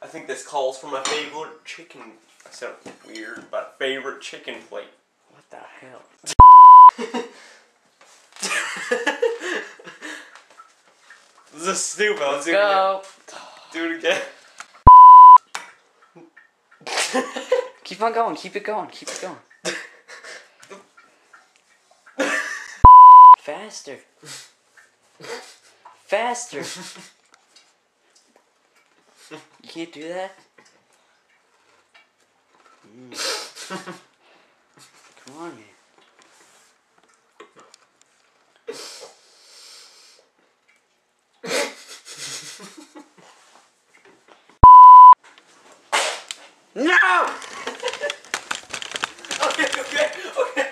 I think this calls for my favorite chicken. I sound weird, but favorite chicken plate. What the hell? This is stupid. Let's Go. do it again. Keep on going. Keep it going. Keep it going. Faster. Faster. You can't do that? Come on, man. No! Okay.